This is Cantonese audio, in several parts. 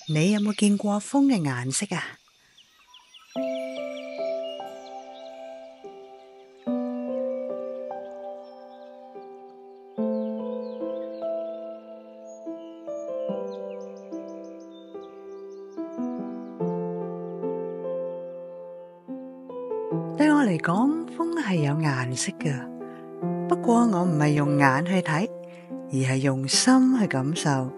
你有冇見過風嘅顏色啊？對我嚟講，風係有顏色㗎，不過我唔係用眼去睇，而係用心去感受。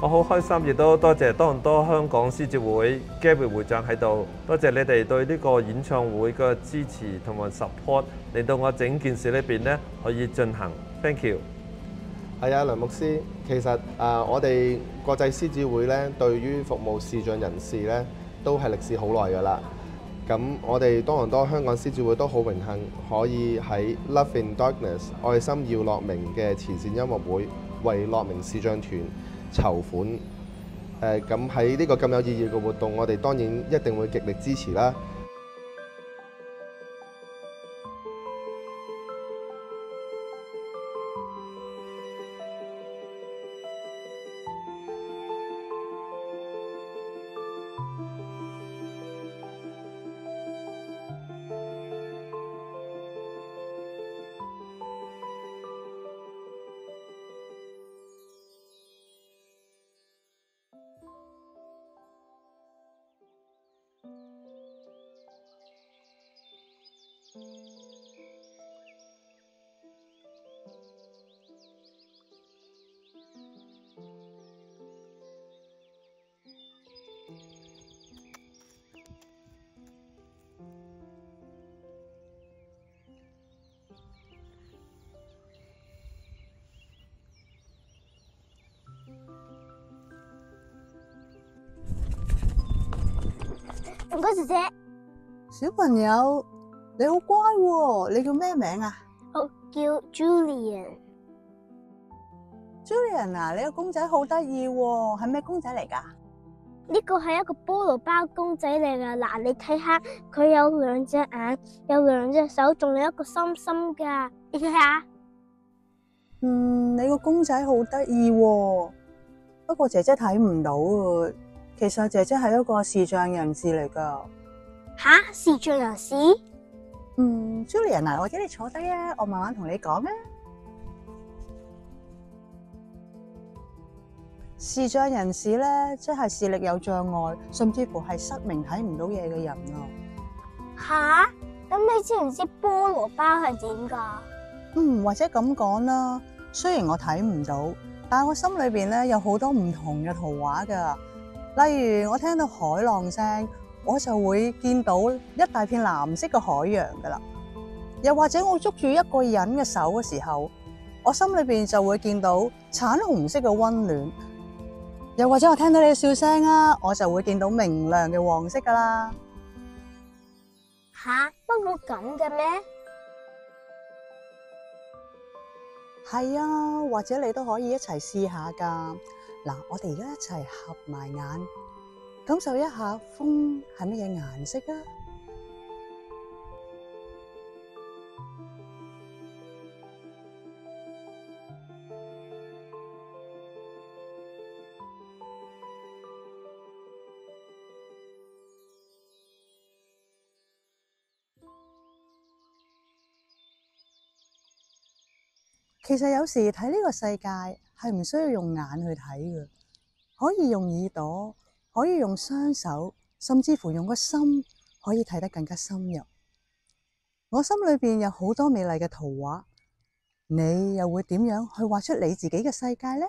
我好開心，亦都多謝多倫多香港獅子會 Gary 會長喺度，多謝你哋對呢個演唱會嘅支持同埋 support， 令到我整件事裏邊咧可以進行。Thank you。係啊，梁牧師，其實我哋國際獅子會咧，對於服務視障人士咧，都係歷史好耐㗎啦。咁我哋多倫多香港獅子會都好榮幸，可以喺 Love in Darkness 愛心耀樂明嘅慈善音樂會為樂明視障團籌款。咁喺呢個咁有意義嘅活動，我哋當然一定會極力支持啦。唔該，姐姐。小朋友，你好乖喎，你叫咩名啊？我叫 Julian。 Julian 啊，你個公仔好得意喎，係咩公仔嚟㗎？呢個係一個菠蘿包公仔嚟㗎。嗱，你睇下，佢有兩隻眼，有兩隻手，仲有一個心心㗎。你睇下。你個公仔好得意喎，不過姐姐睇唔到啊。其實姐姐係一個視障人士嚟㗎。吓？視障人士？Julian 啊，或者你坐低啊，我慢慢同你講啊。視障人士咧，即係視力有障礙，甚至乎係失明睇唔到嘢嘅人啊。吓？咁你知唔知菠蘿包係點㗎？或者咁講啦，雖然我睇唔到，但係我心裏邊咧有好多唔同嘅圖畫㗎。例如我聽到海浪聲，我就會見到一大片藍色嘅海洋㗎啦。又或者我捉住一個人嘅手嘅時候，我心裏邊就會見到橙紅色嘅溫暖。又或者我聽到你嘅笑聲啊，我就會見到明亮嘅黃色㗎啦。吓？不會咁嘅咩？係啊，或者你都可以一齊試下㗎。嗱，我哋而家一齊合埋眼，感受一下風係乜嘢顏色啊！其實有時睇呢個世界係唔需要用眼去睇嘅，可以用耳朵，可以用雙手，甚至乎用個心，可以睇得更加深入。我心裏邊有好多美麗嘅圖畫，你又會點樣去畫出你自己嘅世界呢？